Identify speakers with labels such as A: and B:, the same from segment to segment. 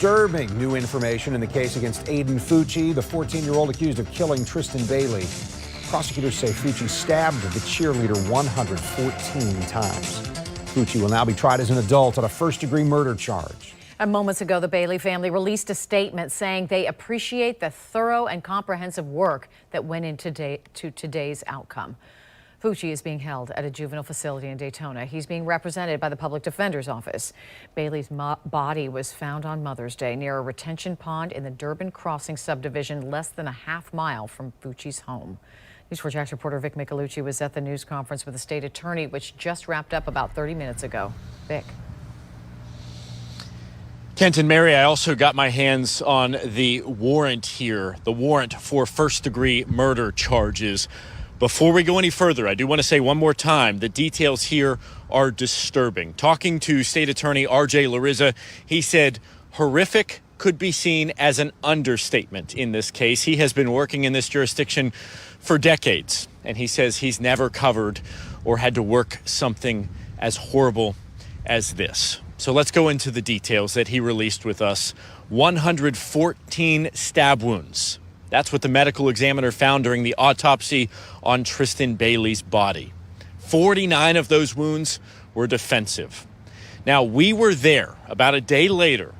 A: Disturbing new information in the case against Aiden Fucci, the 14-year-old accused of killing Tristyn Bailey. Prosecutors say Fucci stabbed the cheerleader 114 times. Fucci will now be tried as an adult on a first-degree murder charge.
B: And moments ago, the Bailey family released a statement saying they appreciate the thorough and comprehensive work that went into today's outcome. Fucci is being held at a juvenile facility in Daytona. He's being represented by the public defender's office. Bailey's body was found on Mother's Day near a retention pond in the Durbin Crossing subdivision, less than a half-mile from Fucci's home. News 4 Jax reporter Vic Michelucci was at the news conference with the state attorney, which just wrapped up about 30 minutes ago. Vic.
C: Kent and Mary, I also got my hands on the warrant here, the warrant for first-degree murder charges. Before we go any further, I do want to say one more time, the details here are disturbing. Talking to State Attorney R.J. Larizza, he said horrific could be seen as an understatement in this case. He has been working in this jurisdiction for decades, and he says he's never covered or had to work something as horrible as this. So let's go into the details that he released with us. 114 stab wounds. That's what the medical examiner found during the autopsy on Tristyn Bailey's body. 49 of those wounds were defensive. Now, we were there about a day later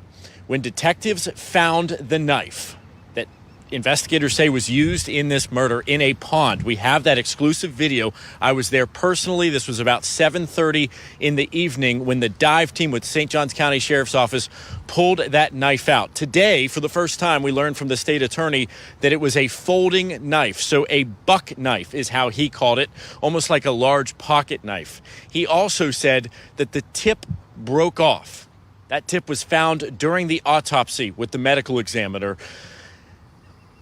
C: when detectives found the knife that investigators say was used in this murder in a pond. We have that exclusive video. I was there personally. This was about 7:30 in the evening when the dive team with St. Johns County Sheriff's Office pulled that knife out. Today, for the first time, we learned from the state attorney that it was a folding knife. So a buck knife is how he called it, almost like a large pocket knife. He also said that the tip broke off. That tip was found during the autopsy with the medical examiner.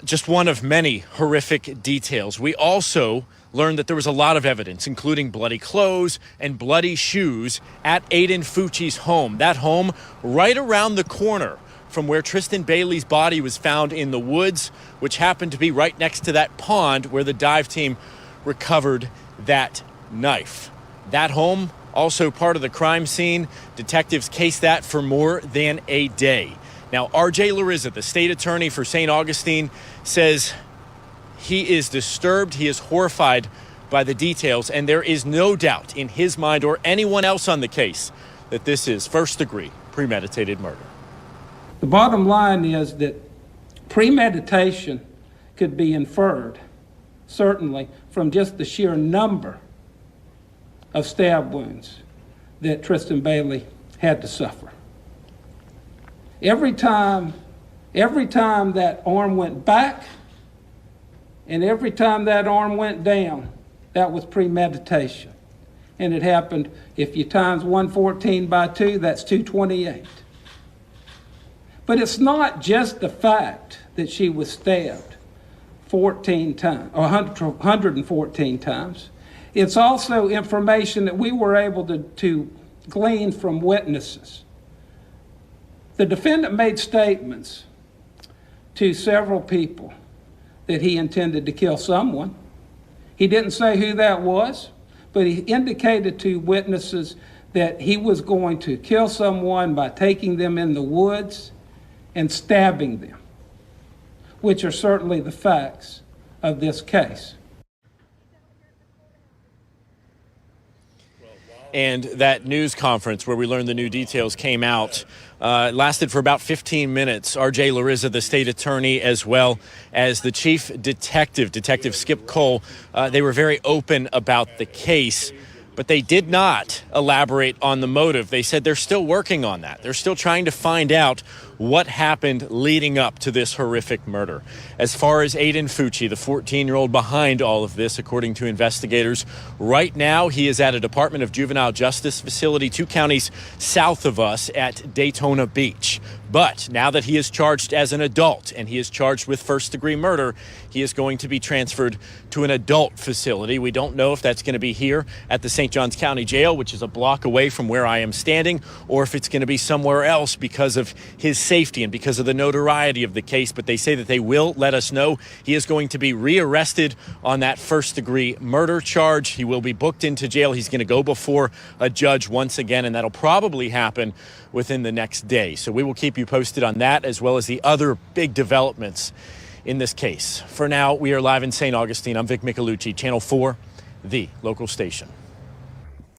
C: Just one of many horrific details. We also learned that there was a lot of evidence, including bloody clothes and bloody shoes at Aiden Fucci's home. That home right around the corner from where Tristyn Bailey's body was found in the woods, which happened to be right next to that pond where the dive team recovered that knife. That home, also part of the crime scene. Detectives cased that for more than a day. Now, R.J. Larizza, the state attorney for St. Augustine, says he is disturbed, he is horrified by the details, and there is no doubt in his mind or anyone else on the case that this is first-degree premeditated murder.
D: The bottom line is that premeditation could be inferred, certainly, from just the sheer number of stab wounds that Tristyn Bailey had to suffer. Every time that arm went back and every time that arm went down, that was premeditation. And it happened, if you times 114 by 2, that's 228. But it's not just the fact that she was stabbed 14 times, or 114 times. It's also information that we were able to glean from witnesses. The defendant made statements to several people that he intended to kill someone. He didn't say who that was, but he indicated to witnesses that he was going to kill someone by taking them in the woods and stabbing them, which are certainly the facts of this case.
C: And that news conference where we learned the new details came out, lasted for about 15 minutes. R.J. Larizza, the state attorney, as well as the chief detective, Detective Skip Cole, they were very open about the case, but they did not elaborate on the motive. They said they're still working on that. They're still trying to find out what happened leading up to this horrific murder. As far as Aiden Fucci, the 14-year-old behind all of this, according to investigators, right now he is at a Department of Juvenile Justice facility 2 counties south of us at Daytona Beach. But now that he is charged as an adult and he is charged with first-degree murder, he is going to be transferred to an adult facility. We don't know if that's going to be here at the St. Johns County Jail, which is a block away from where I am standing, or if it's going to be somewhere else because of his safety and because of the notoriety of the case, but they say that they will let us know. He is going to be rearrested on that first-degree murder charge. He will be booked into jail. He's going to go before a judge once again, and that'll probably happen within the next day. So we will keep you posted on that, as well as the other big developments in this case. For now, we are live in St. Augustine. I'm Vic Micolucci, Channel 4, the local station.